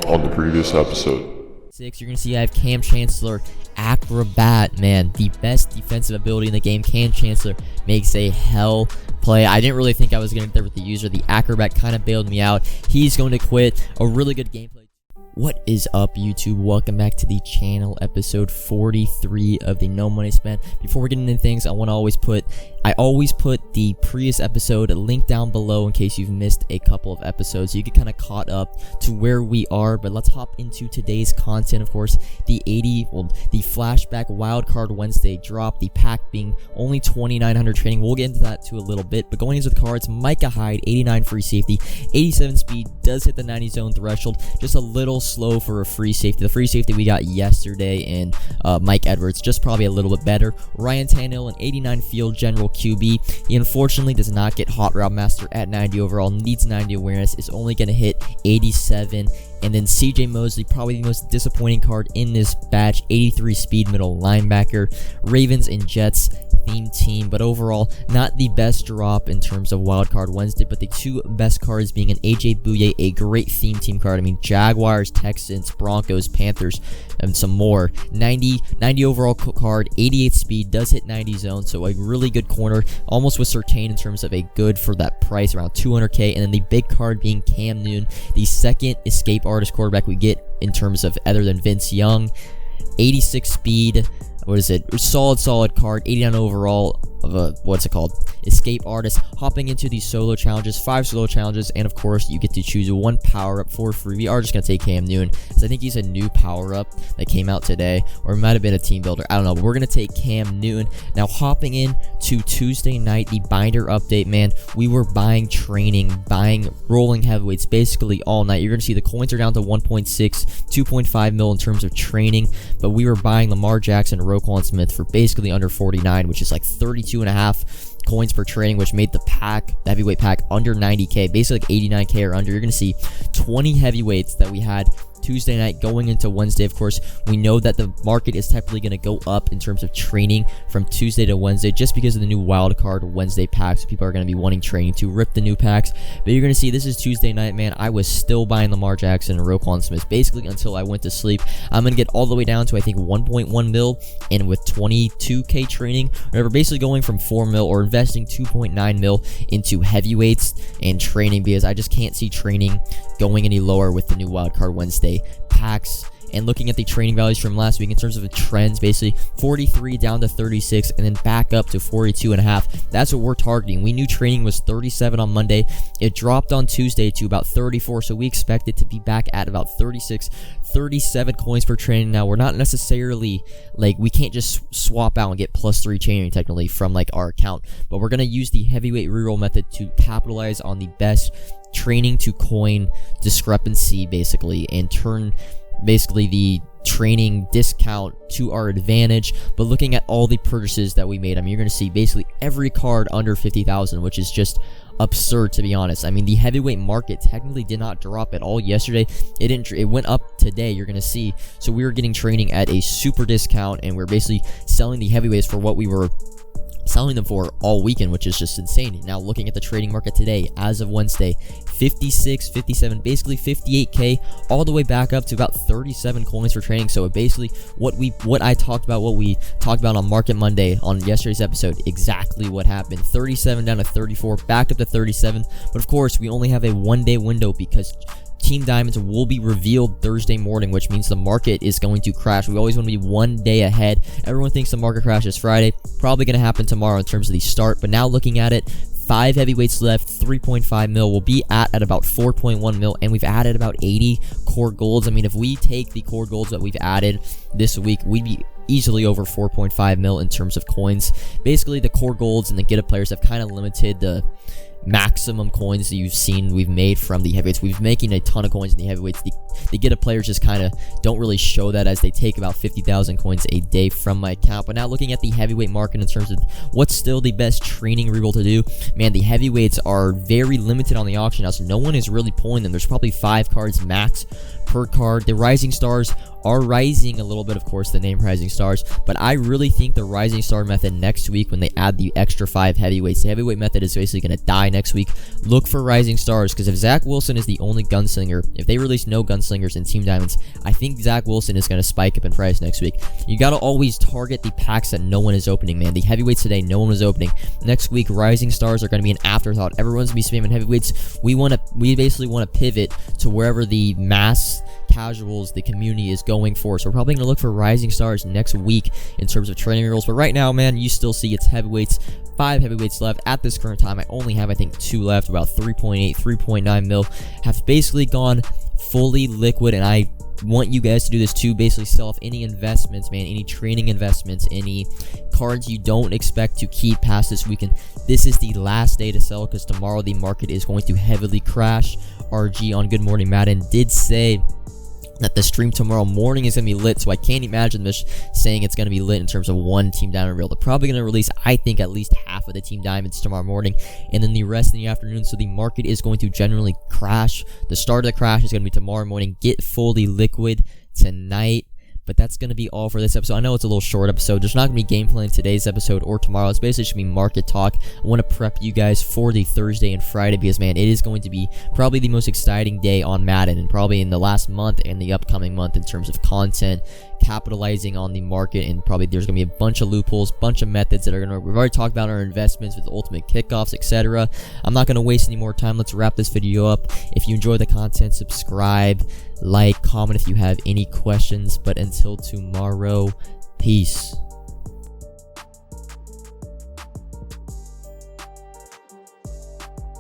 on the previous episode. You're going to see I have Cam Chancellor, Acrobat, man, the best defensive ability in the game. Cam Chancellor makes a hell play. I didn't really think I was going to get there with the user. The Acrobat kind of bailed me out. He's going to quit. A really good gameplay. What is up, YouTube? Welcome back to the channel, episode 43 of the No Money Spent. Before we get into things, I always put the previous episode link down below in case you've missed a couple of episodes. So you get kind of caught up to where we are, but let's hop into today's content. Of course, the Flashback Wildcard Wednesday drop, the pack being only 2,900 trading. We'll get into that too a little bit, but going into the cards, Micah Hyde, 89 free safety, 87 speed, does hit the 90 zone threshold, just a little slow for a free safety. The free safety we got yesterday in Mike Edwards, just probably a little bit better. Ryan Tannehill, an 89 field general QB. He unfortunately does not get hot route master at 90 overall, needs 90 awareness, is only going to hit 87. And then CJ Mosley, probably the most disappointing card in this batch, 83 speed middle linebacker. Ravens and Jets theme team, but overall not the best drop in terms of wildcard Wednesday, but the two best cards being an AJ Bouye, a great theme team card. I mean, Jaguars, Texans, Broncos, Panthers, and some more. 90 overall card, 88 speed, does hit 90 zone, so a really good corner, almost was certain in terms of a good for that price, around 200k. And then the big card being Cam Newton, the second escape artist quarterback we get in terms of other than Vince Young. 86 speed, solid card, 89 overall of escape artist. Hopping into these solo challenges, 5 solo challenges, and of course you get to choose one power up for free. We are just gonna take Cam Newton, because I think he's a new power up that came out today, or it might have been a team builder, I don't know, but we're gonna take Cam Newton. Now hopping in to Tuesday night, the binder update, man, we were buying rolling heavyweights basically all night. You're gonna see the coins are down to 1.6, 2.5 mil in terms of training, but we were buying Lamar Jackson and Roquan Smith for basically under 49, which is like 32.5 coins per trading, which made the heavyweight pack under 90k, basically like 89k or under. You're gonna see 20 heavyweights that we had Tuesday night going into Wednesday. Of course, we know that the market is technically going to go up in terms of training from Tuesday to Wednesday, just because of the new wildcard Wednesday packs. So people are going to be wanting training to rip the new packs. But you're going to see this is Tuesday night, man. I was still buying Lamar Jackson and Roquan Smith basically until I went to sleep. I'm going to get all the way down to I think 1.1 mil, and with 22k training, whatever, basically going from 4 mil or investing 2.9 mil into heavyweights and training, because I just can't see training going any lower with the new wildcard Wednesday packs. And looking at the training values from last week in terms of the trends, basically 43 down to 36 and then back up to 42.5. That's what we're targeting. We knew training was 37 on Monday. It dropped on Tuesday to about 34, so we expect it to be back at about 36, 37 coins per training. Now, we're not necessarily, like, we can't just swap out and get +3 training technically from like our account, but we're going to use the heavyweight reroll method to capitalize on the best training to coin discrepancy basically, and turn basically the training discount to our advantage. But looking at all the purchases that we made, I mean, you're going to see basically every card under 50,000, which is just absurd, to be honest. I mean, the heavyweight market technically did not drop at all yesterday. It went up today, you're going to see. So we were getting training at a super discount, and we're basically selling the heavyweights for what we were selling them for all weekend, which is just insane. Now looking at the trading market today, as of Wednesday, 56, 57, basically 58k, all the way back up to about 37 coins for trading. So basically what we talked about on Market Monday on yesterday's episode, exactly what happened. 37 down to 34, back up to 37. But of course, we only have a 1-day window, because Team Diamonds will be revealed Thursday morning, which means the market is going to crash. We always want to be 1 day ahead. Everyone thinks the market crashes Friday. Probably going to happen tomorrow in terms of the start. But now looking at it, 5 heavyweights left, 3.5 mil. We'll be at about 4.1 mil, and we've added about 80 core golds. I mean, if we take the core golds that we've added this week, we'd be easily over 4.5 mil in terms of coins. Basically, the core golds and the get up players have kind of limited the maximum coins that you've seen we've made from the heavyweights. We've been making a ton of coins in the heavyweights. The get up players just kind of don't really show that, as they take about 50,000 coins a day from my account. But now looking at the heavyweight market in terms of what's still the best training reroll to do, man, the heavyweights are very limited on the auction house. No one is really pulling them. There's probably 5 cards max per card. The Rising Stars are rising a little bit, of course, the name Rising Stars, but I really think the Rising Star method next week, when they add the extra 5 heavyweights, the heavyweight method is basically going to die next week. Look for Rising Stars, because if Zach Wilson is the only gunslinger, if they release no gunslingers in Team Diamonds, I think Zach Wilson is going to spike up in price next week. You got to always target the packs that no one is opening, man. The heavyweights today, no one was opening. Next week, Rising Stars are going to be an afterthought. Everyone's going to be spamming heavyweights. We basically want to pivot to wherever the mass casuals, the community is going for. So we're probably going to look for Rising Stars next week in terms of training rules. But right now, man, you still see it's heavyweights. 5 heavyweights left at this current time. I only have, I think, 2 left, about 3.8, 3.9 mil have basically gone fully liquid, and I want you guys to do this too. Basically sell off any investments, man, any training investments, any cards you don't expect to keep past this weekend. This is the last day to sell, because tomorrow the market is going to heavily crash. RG on Good Morning Madden did say that the stream tomorrow morning is going to be lit, so I can't imagine this saying it's going to be lit in terms of one Team Diamond reel. They're probably going to release, I think, at least half of the Team Diamonds tomorrow morning, and then the rest in the afternoon, so the market is going to generally crash. The start of the crash is going to be tomorrow morning. Get fully liquid tonight. But that's going to be all for this episode. I know it's a little short episode. There's not going to be gameplay in today's episode or tomorrow. It's basically just going to be market talk. I want to prep you guys for the Thursday and Friday, because, man, it is going to be probably the most exciting day on Madden, and probably in the last month and the upcoming month in terms of content, capitalizing on the market, and probably there's going to be a bunch of loopholes, bunch of methods that are going to, we've already talked about our investments with ultimate kickoffs, etc. I'm not going to waste any more time. Let's wrap this video up. If you enjoy the content, subscribe, like, comment if you have any questions. But until tomorrow, peace.